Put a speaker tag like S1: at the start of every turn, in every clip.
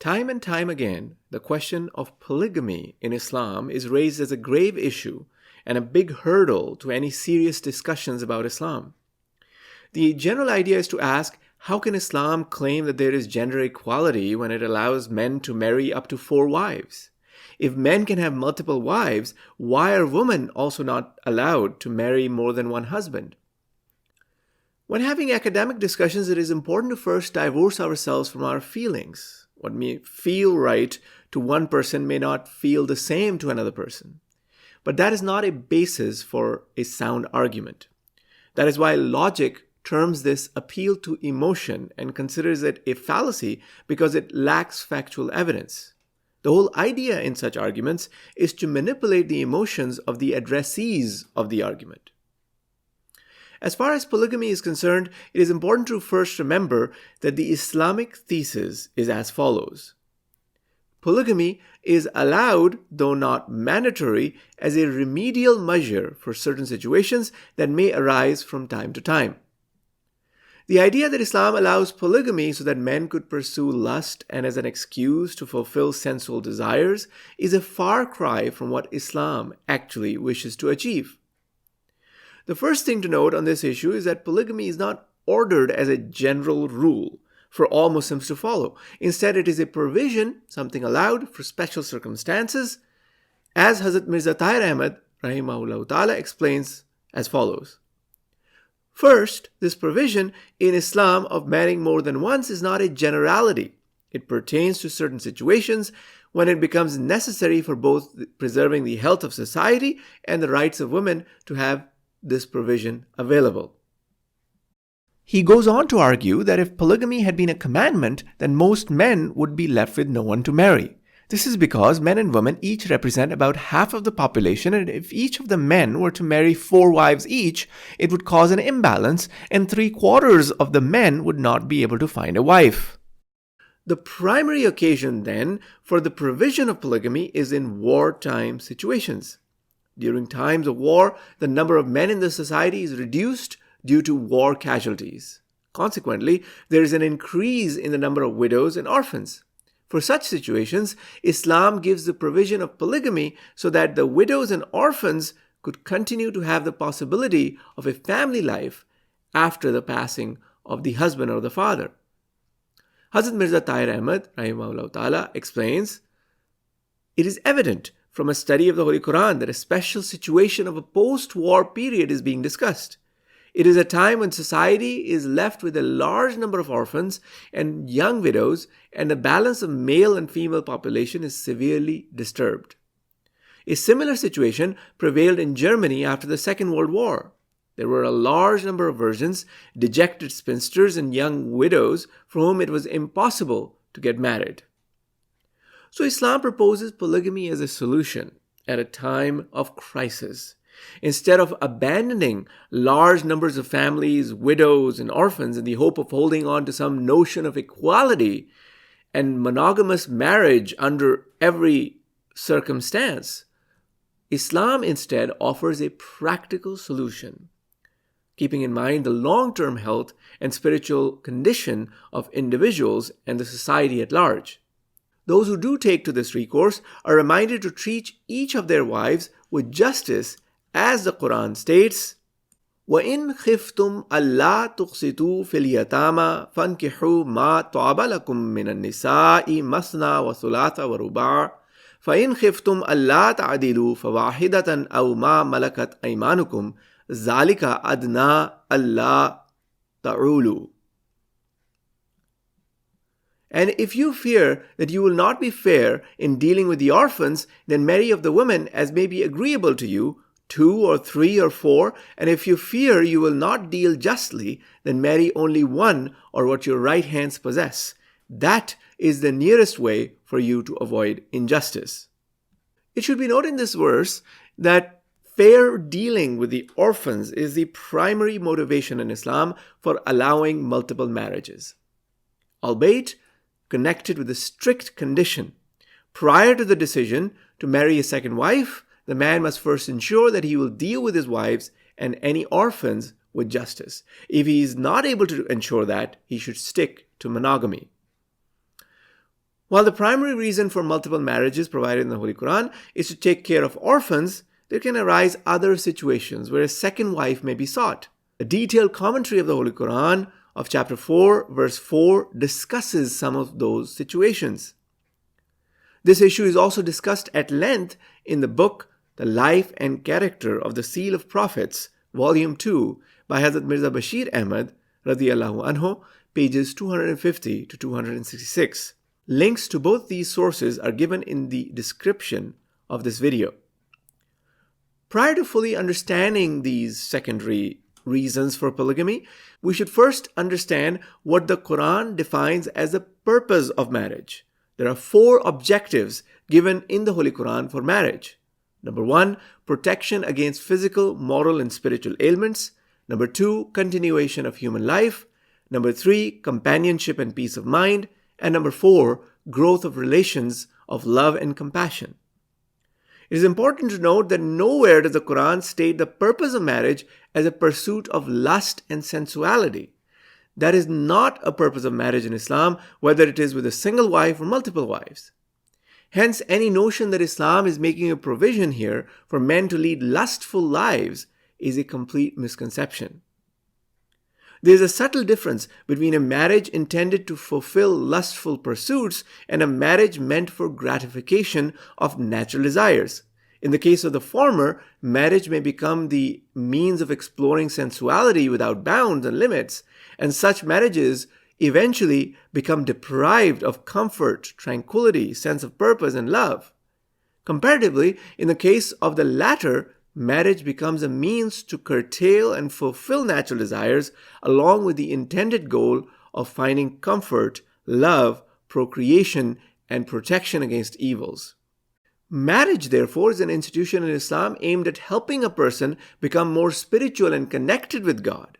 S1: Time and time again, the question of polygamy in Islam is raised as a grave issue and a big hurdle to any serious discussions about Islam. The general idea is to ask, how can Islam claim that there is gender equality when it allows men to marry up to 4 wives? If men can have multiple wives, why are women also not allowed to marry more than one husband? When having academic discussions, it is important to first divorce ourselves from our feelings. What may feel right to one person may not feel the same to another person. But that is not a basis for a sound argument. That is why logic terms this appeal to emotion and considers it a fallacy because it lacks factual evidence. The whole idea in such arguments is to manipulate the emotions of the addressees of the argument. As far as polygamy is concerned, it is important to first remember that the Islamic thesis is as follows. Polygamy is allowed, though not mandatory, as a remedial measure for certain situations that may arise from time to time. The idea that Islam allows polygamy so that men could pursue lust and as an excuse to fulfill sensual desires is a far cry from what Islam actually wishes to achieve. The first thing to note on this issue is that polygamy is not ordered as a general rule for all Muslims to follow. Instead, it is a provision, something allowed for special circumstances, as Hazrat Mirza Tahir Ahmad rahimahullah ta'ala explains as follows. First, this provision in Islam of marrying more than once is not a generality. It pertains to certain situations when it becomes necessary for both preserving the health of society and the rights of women to have this provision available. He goes on to argue that if polygamy had been a commandment, then most men would be left with no one to marry. This is because men and women each represent about half of the population, and if each of the men were to marry 4 wives each, it would cause an imbalance, and 3/4 of the men would not be able to find a wife. The primary occasion, then, for the provision of polygamy is in wartime situations. During times of war, the number of men in the society is reduced due to war casualties. Consequently, there is an increase in the number of widows and orphans. For such situations, Islam gives the provision of polygamy so that the widows and orphans could continue to have the possibility of a family life after the passing of the husband or the father. Hazrat Mirza Tahir Ahmad rahimahullah ta'ala explains, it is evident from a study of the Holy Quran that a special situation of a post-war period is being discussed. It is a time when society is left with a large number of orphans and young widows, and the balance of male and female population is severely disturbed. A similar situation prevailed in Germany after the Second World War. There were a large number of virgins, dejected spinsters, and young widows for whom it was impossible to get married. So Islam proposes polygamy as a solution at a time of crisis. Instead of abandoning large numbers of families, widows, and orphans in the hope of holding on to some notion of equality and monogamous marriage under every circumstance, Islam instead offers a practical solution, keeping in mind the long-term health and spiritual condition of individuals and the society at large. Those who do take to this recourse are reminded to treat each of their wives with justice, as the Quran states, وَإِنْ خِفْتُمْ أَلَّا تُقْسِطُوا فِي الْيَتَامَى فَانكِحُوا مَا طَابَ لَكُم مِّنَ النِّسَاءِ مَثْنَى وَثُلَاثَ وَرُبَاعَ فَإِنْ خِفْتُمْ أَلَّا تَعْدِلُوا فَوَاحِدَةً أَوْ مَا مَلَكَتْ أَيْمَانُكُمْ ذَلِكَ أَدْنَى أَلَّا تَعُولُوا. And if you fear that you will not be fair in dealing with the orphans, then marry of the women as may be agreeable to you, 2 or 3 or 4, and if you fear you will not deal justly, then marry only 1 or what your right hands possess. That is the nearest way for you to avoid injustice. It should be noted in this verse that fair dealing with the orphans is the primary motivation in Islam for allowing multiple marriages, albeit connected with a strict condition. Prior to the decision to marry a second wife, the man must first ensure that he will deal with his wives and any orphans with justice. If he is not able to ensure that, he should stick to monogamy. While the primary reason for multiple marriages provided in the Holy Quran is to take care of orphans, there can arise other situations where a second wife may be sought. A detailed commentary of the Holy Quran of chapter 4, verse 4 discusses some of those situations. This issue is also discussed at length in the book The Life and Character of the Seal of Prophets, Volume 2 by Hazrat Mirza Bashir Ahmad radiyallahu anhu, pages 250 to 266. Links to both these sources are given in the description of this video. Prior to fully understanding these secondary reasons for polygamy, we should first understand what the Quran defines as the purpose of marriage. There are 4 objectives given in the Holy Quran for marriage. Number 1, protection against physical, moral, and spiritual ailments. Number 2, continuation of human life. Number 3, companionship and peace of mind. And number 4, growth of relations of love and compassion. It is important to note that nowhere does the Quran state the purpose of marriage as a pursuit of lust and sensuality. That is not a purpose of marriage in Islam, whether it is with a single wife or multiple wives. Hence, any notion that Islam is making a provision here for men to lead lustful lives is a complete misconception. There is a subtle difference between a marriage intended to fulfill lustful pursuits and a marriage meant for gratification of natural desires. In the case of the former, marriage may become the means of exploring sensuality without bounds and limits, and such marriages eventually become deprived of comfort, tranquility, sense of purpose, and love. Comparatively, in the case of the latter, marriage becomes a means to curtail and fulfill natural desires along with the intended goal of finding comfort, love, procreation, and protection against evils. Marriage, therefore, is an institution in Islam aimed at helping a person become more spiritual and connected with God.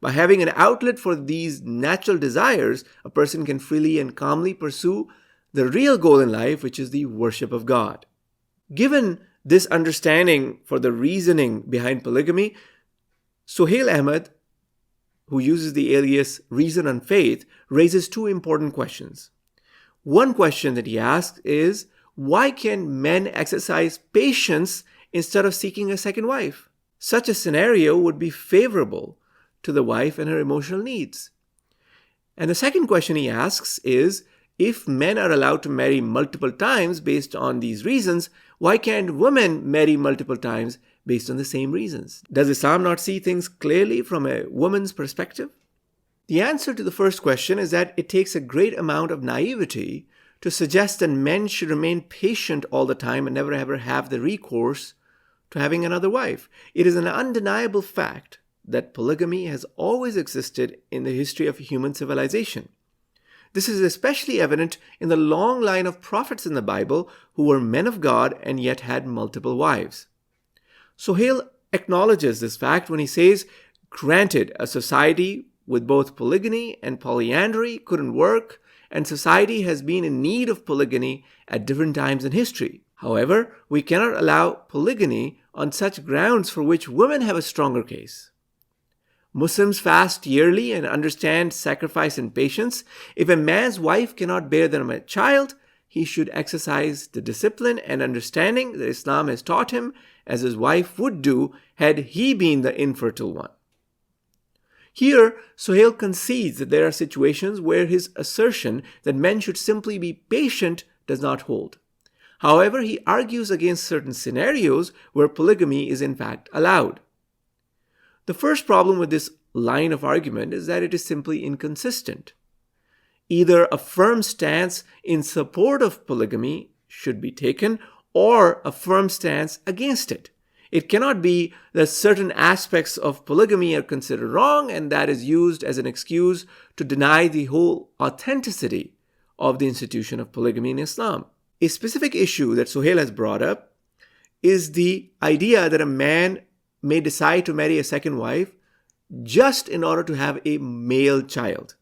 S1: By having an outlet for these natural desires, a person can freely and calmly pursue the real goal in life, which is the worship of God. Given this understanding for the reasoning behind polygamy, Suhail Ahmed, who uses the alias Reason and Faith, raises 2 important questions. One question that he asks is, why can men exercise patience instead of seeking a second wife? Such a scenario would be favorable to the wife and her emotional needs. And the second question he asks is, if men are allowed to marry multiple times based on these reasons, why can't women marry multiple times based on the same reasons? Does Islam not see things clearly from a woman's perspective? The answer to the first question is that it takes a great amount of naivety to suggest that men should remain patient all the time and never ever have the recourse to having another wife. It is an undeniable fact that polygamy has always existed in the history of human civilization. This is especially evident in the long line of prophets in the Bible who were men of God and yet had multiple wives. Suhail acknowledges this fact when he says, granted, a society with both polygamy and polyandry couldn't work, and society has been in need of polygamy at different times in history. However, we cannot allow polygamy on such grounds for which women have a stronger case. Muslims fast yearly and understand sacrifice and patience. If a man's wife cannot bear them a child, he should exercise the discipline and understanding that Islam has taught him, as his wife would do had he been the infertile one. Here, Suhail concedes that there are situations where his assertion that men should simply be patient does not hold. However, he argues against certain scenarios where polygamy is in fact allowed. The first problem with this line of argument is that it is simply inconsistent. Either a firm stance in support of polygamy should be taken, or a firm stance against it. It cannot be that certain aspects of polygamy are considered wrong and that is used as an excuse to deny the whole authenticity of the institution of polygamy in Islam. A specific issue that Suhail has brought up is the idea that a man may decide to marry a second wife just in order to have a male child.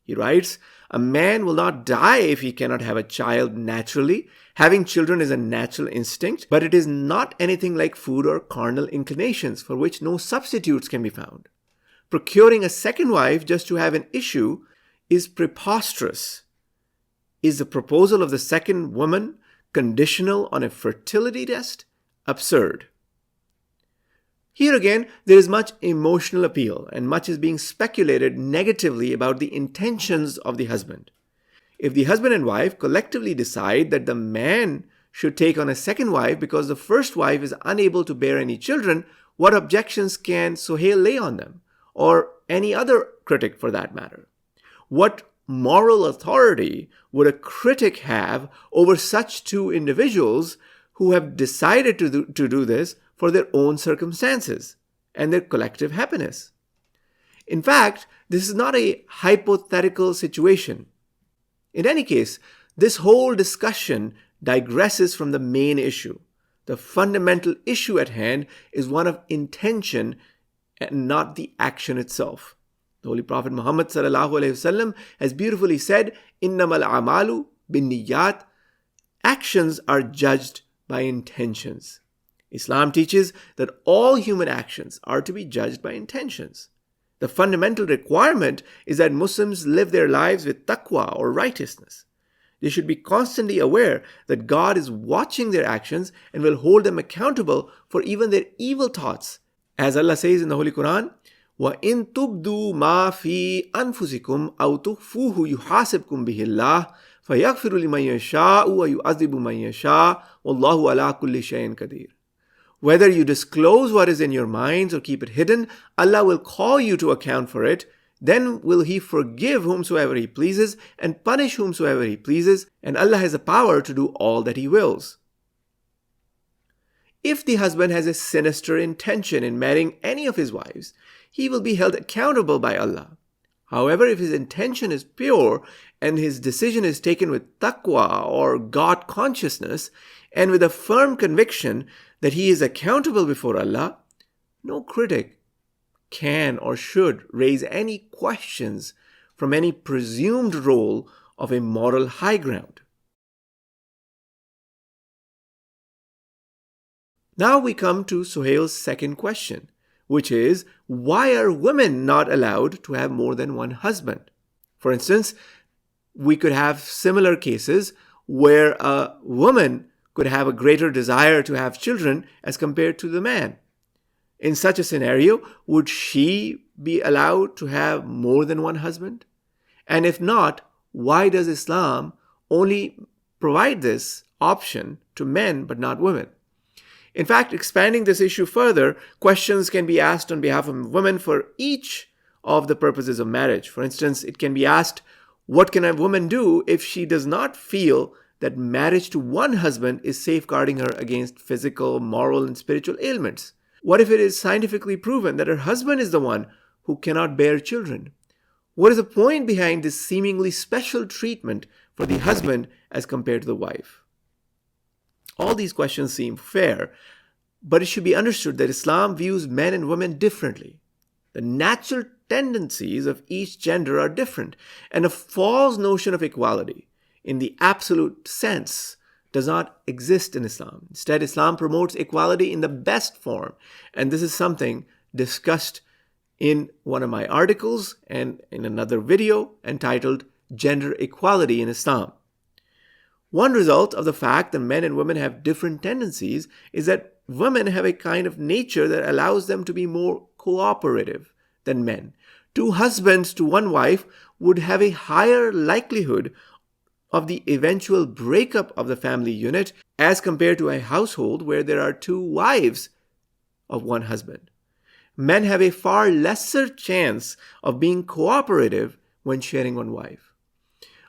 S1: He writes, a man will not die if he cannot have a child naturally. Having children is a natural instinct, but it is not anything like food or carnal inclinations for which no substitutes can be found. Procuring a second wife just to have an issue is preposterous. Is the proposal of the second woman conditional on a fertility test? Absurd. Here again, there is much emotional appeal and much is being speculated negatively about the intentions of the husband. If the husband and wife collectively decide that the man should take on a second wife because the first wife is unable to bear any children, what objections can Suhail lay on them, or any other critic for that matter? What moral authority would a critic have over such two individuals who have decided to do this for their own circumstances and their collective happiness? In fact, this is not a hypothetical situation. In any case, this whole discussion digresses from the main issue. The fundamental issue at hand is one of intention and not the action itself. The Holy Prophet Muhammad ﷺ has beautifully said, "Innamal a'malu binniyat." Actions are judged by intentions. Islam teaches that all human actions are to be judged by intentions. The fundamental requirement is that Muslims live their lives with taqwa or righteousness. They should be constantly aware that God is watching their actions and will hold them accountable for even their evil thoughts. As Allah says in the Holy Quran, وَإِن تُبْدُوا مَا فِي أَنفُسِكُمْ أَوْ تُخْفُوهُ يُحَاسِبْكُم بِهِ اللَّهُ فَيَغْفِرُ لِمَن يَشَاءُ وَيُعَذِّبُ مَن يَشَاءُ وَاللَّهُ عَلَى كُلِّ شَيْءٍ قَدِيرٌ. Whether you disclose what is in your minds or keep it hidden, Allah will call you to account for it. Then will He forgive whomsoever He pleases and punish whomsoever He pleases, and Allah has the power to do all that He wills. If the husband has a sinister intention in marrying any of his wives, he will be held accountable by Allah. However, if his intention is pure and his decision is taken with taqwa or God consciousness and with a firm conviction that he is accountable before Allah, no critic can or should raise any questions from any presumed role of a moral high ground. Now we come to Suhail's second question, which is, why are women not allowed to have more than one husband? For instance, we could have similar cases where a woman could have a greater desire to have children as compared to the man. In such a scenario, would she be allowed to have more than one husband? And if not, why does Islam only provide this option to men but not women? In fact, expanding this issue further, questions can be asked on behalf of women for each of the purposes of marriage. For instance, it can be asked, what can a woman do if she does not feel that marriage to one husband is safeguarding her against physical, moral, and spiritual ailments? What if it is scientifically proven that her husband is the one who cannot bear children? What is the point behind this seemingly special treatment for the husband as compared to the wife? All these questions seem fair, but it should be understood that Islam views men and women differently. The natural tendencies of each gender are different, and a false notion of equality in the absolute sense does not exist in Islam. Instead, Islam promotes equality in the best form, and this is something discussed in one of my articles and in another video entitled Gender Equality in Islam. One result of the fact that men and women have different tendencies is that women have a kind of nature that allows them to be more cooperative than men. Two husbands to one wife would have a higher likelihood of the eventual breakup of the family unit as compared to a household where there are two wives of one husband. Men have a far lesser chance of being cooperative when sharing one wife.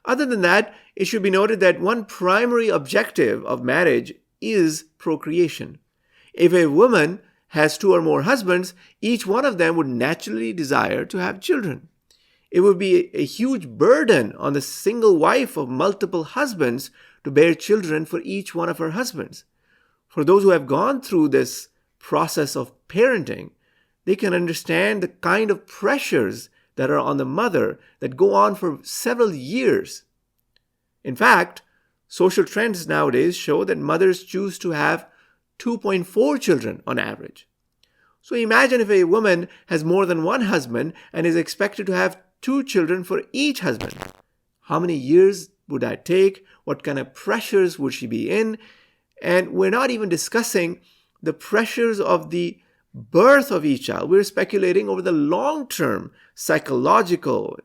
S1: Other than that, it should be noted that one primary objective of marriage is procreation. If a woman has two or more husbands, each one of them would naturally desire to have children. It would be a huge burden on the single wife of multiple husbands to bear children for each one of her husbands. For those who have gone through this process of parenting, they can understand the kind of pressures that are on the mother that go on for several years. In fact, social trends nowadays show that mothers choose to have 2.4 children on average. So imagine if a woman has more than one husband and is expected to have 2 children for each husband. How many years would I take? What kind of pressures would she be in? And we're not even discussing the pressures of the birth of each child. We're speculating over the long-term psychological,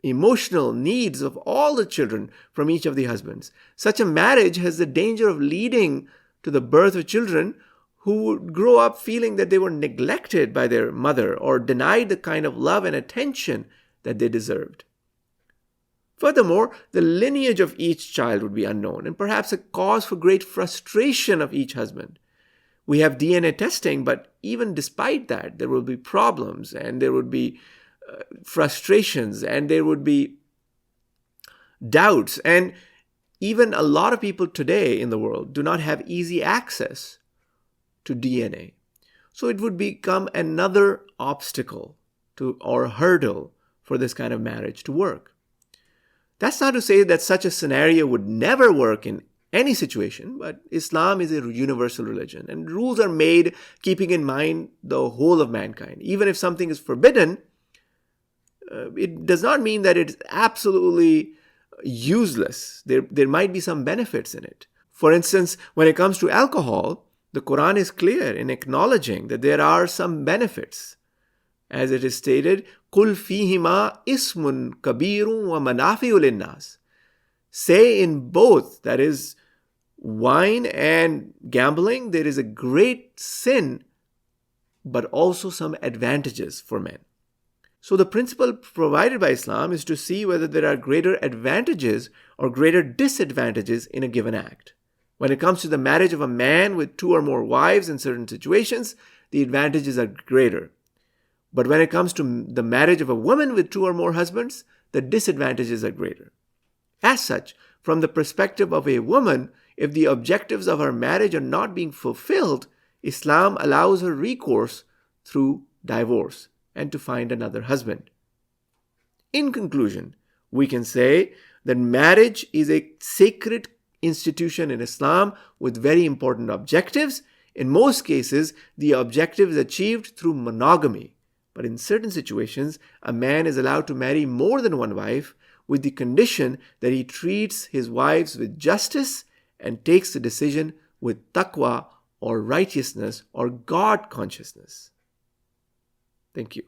S1: emotional needs of all the children from each of the husbands. Such a marriage has the danger of leading to the birth of children who would grow up feeling that they were neglected by their mother or denied the kind of love and attention that they deserved. Furthermore, the lineage of each child would be unknown and perhaps a cause for great frustration of each husband. We have DNA testing, but even despite that, there will be problems and there would be frustrations and there would be doubts. And even a lot of people today in the world do not have easy access to DNA. So it would become another obstacle or hurdle for this kind of marriage to work. That's not to say that such a scenario would never work in any situation, but Islam is a universal religion and rules are made keeping in mind the whole of mankind. Even if something is forbidden, it does not mean that it's absolutely useless. There might be some benefits in it. For instance, when it comes to alcohol, the Quran is clear in acknowledging that there are some benefits. As it is stated, قُلْ فِيهِمَا إِسْمٌ كَبِيرٌ وَمَنَافِعُ لِلنَّاسِ. Say in both, that is, wine and gambling, there is a great sin, but also some advantages for men. So the principle provided by Islam is to see whether there are greater advantages or greater disadvantages in a given act. When it comes to the marriage of a man with 2 or more wives in certain situations, the advantages are greater. But when it comes to the marriage of a woman with 2 or more husbands, the disadvantages are greater. As such, from the perspective of a woman, if the objectives of her marriage are not being fulfilled, Islam allows her recourse through divorce and to find another husband. In conclusion, we can say that marriage is a sacred institution in Islam with very important objectives. In most cases, the objective is achieved through monogamy. But in certain situations, a man is allowed to marry more than one wife with the condition that he treats his wives with justice and takes the decision with taqwa or righteousness or God consciousness. Thank you.